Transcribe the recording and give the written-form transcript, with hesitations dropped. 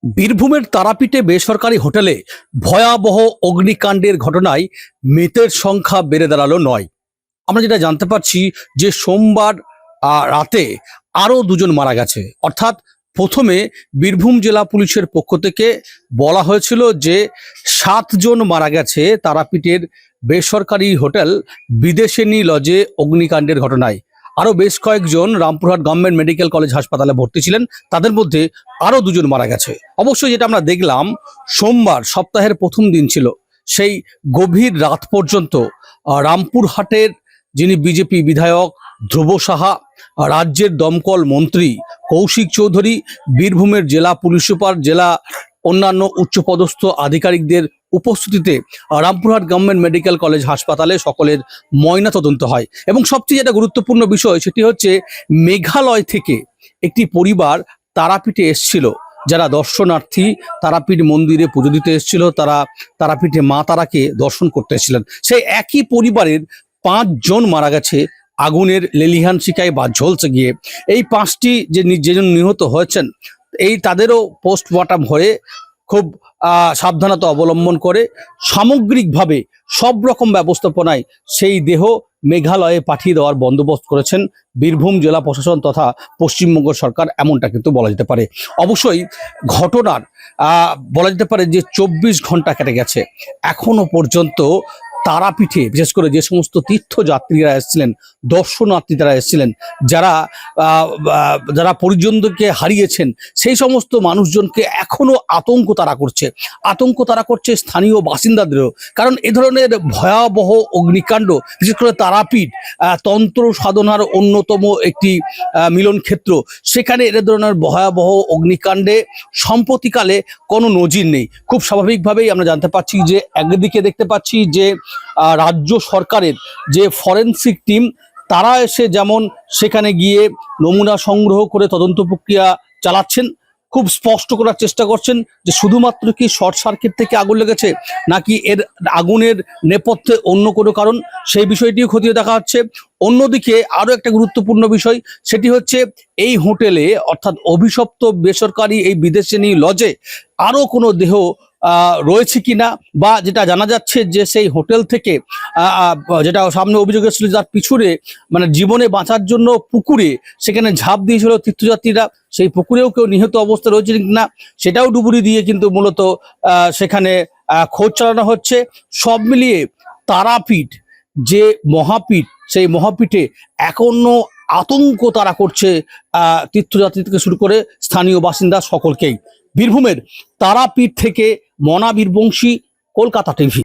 বীরভূমের তারাপীঠে বেসরকারি হোটেলে ভয়াবহ অগ্নিকাণ্ডের ঘটনায় মৃতের সংখ্যা বেড়ে দাঁড়ালো ৯। আমরা যেটা জানতে পারছি যে সোমবার রাতে আরও দুজন মারা গেছে। অর্থাৎ প্রথমে বীরভূম জেলা পুলিশের পক্ষ থেকে বলা হয়েছিল যে ৭ জন মারা গেছে তারাপীঠের বেসরকারি হোটেল বিদেশিনী লজে অগ্নিকাণ্ডের ঘটনায়। আরও বেশ কয়েকজন রামপুরহাট গভর্নমেন্ট মেডিকেল কলেজ হাসপাতালে ভর্তি ছিলেন, তাদের মধ্যে আরও দুজন মারা গেছে। অবশ্যই যেটা আমরা দেখলাম, সোমবার সপ্তাহের প্রথম দিন ছিল, সেই গভীর রাত পর্যন্ত রামপুরহাটের যিনি বিজেপি বিধায়ক ধ্রুব সাহা, রাজ্যের দমকল মন্ত্রী কৌশিক চৌধুরী, বীরভূমের জেলা পুলিশ সুপার, জেলা অন্যান্য উচ্চপদস্থ আধিকারিকদের উপস্থিতিতে রামপুরহাট গভর্নমেন্ট মেডিকেল কলেজ হাসপাতালে সকলের ময়না তদন্ত হয়। এবং সবচেয়ে যেটা গুরুত্বপূর্ণ বিষয় সেটি হচ্ছে মেঘালয় থেকে একটি পরিবার তারাপীঠে এসছিল, যারা দর্শনার্থী তারাপীঠ মন্দিরে পুজো দিতে এসেছিল, তারা তারাপীঠে মা তারাকে দর্শন করতে এসেছিলেন। সেই একই পরিবারের ৫ জন মারা গেছে আগুনের লেলিহান শিখায় বা ঝলসে গিয়ে। এই ৫টি যেজন নিহত হয়েছেন, এই তাদেরও পোস্টমর্টম হয়ে খুব সাবধানতা অবলম্বন করে সামগ্রিকভাবে সব রকম ব্যবস্থাপনায় সেই দেহ মেঘালয়ে পাঠিয়ে দেওয়ার বন্দোবস্ত করেছেন বীরভূম জেলা প্রশাসন তথা পশ্চিমবঙ্গ সরকার, এমনটা কিন্তু বলা যেতে পারে। অবশ্যই ঘটনার বলা যেতে পারে যে ২৪ ঘন্টা কেটে গেছে, এখনো পর্যন্ত তারাপীঠে বিশেষ করে যে সমস্ত তীর্থযাত্রীরা এসেছিলেন, দর্শনার্থী যারা এসেছিলেন, যারা যারা পরিজনদেরকে হারিয়েছেন, সেই সমস্ত মানুষজনকে এখনো আতঙ্ক তাড়া করছে স্থানীয় বাসিন্দাদেরও। কারণ এ ধরনের ভয়াবহ অগ্নিকাণ্ড, বিশেষ করে তারাপীঠ তন্ত্র সাধনার অন্যতম একটি মিলন ক্ষেত্র, সেখানে এ ধরনের ভয়াবহ অগ্নিকাণ্ডে সম্প্রতিকালে কোনো নজির নেই। খুব স্বাভাবিকভাবেই আমরা জানতে পারছি যে একদিকে দেখতে পাচ্ছি যে রাজ্য সরকারের যে ফরেনসিক টিম, তারা এসে যেমন সেখানে গিয়ে নমুনা সংগ্রহ করে তদন্ত প্রক্রিয়া চালাচ্ছেন, খুব স্পষ্ট করার চেষ্টা করছেন যে শুধুমাত্র কি শর্ট সার্কিট থেকে আগুন লেগেছে নাকি এর আগুনের নেপথ্যে অন্য কোনো কারণ, সেই বিষয়টিও খতিয়ে দেখা হচ্ছে। অন্যদিকে আরও একটা গুরুত্বপূর্ণ বিষয়, সেটি হচ্ছে এই হোটেলে অর্থাৎ অভিশপ্ত বেসরকারি এই বিদেশিনী লজে আরও কোনো দেহ রয়েছে কিনা, বা যেটা জানা যাচ্ছে যে সেই হোটেল থেকে যেটা সামনে অভিযোগ এসেছিল, যার পিছনে মানে জীবনে বাঁচার জন্য পুকুরে সেখানে ঝাঁপ দিয়েছিল তীর্থযাত্রীরা, সেই পুকুরেও কেউ নিহত অবস্থা রয়েছে কিনা সেটাও ডুবুরি দিয়ে কিন্তু মূলত সেখানে খোঁজ চালানো হচ্ছে। সব মিলিয়ে তারাপীঠ যে মহাপীঠ, সেই মহাপীঠে এখনো আতঙ্ক তারা করছে তীর্থযাত্রী থেকে শুরু করে স্থানীয় বাসিন্দা সকলকেই। বীরভূমের তারাপীঠ থেকে মনা বীরবংশী, কলকাতা টিভি।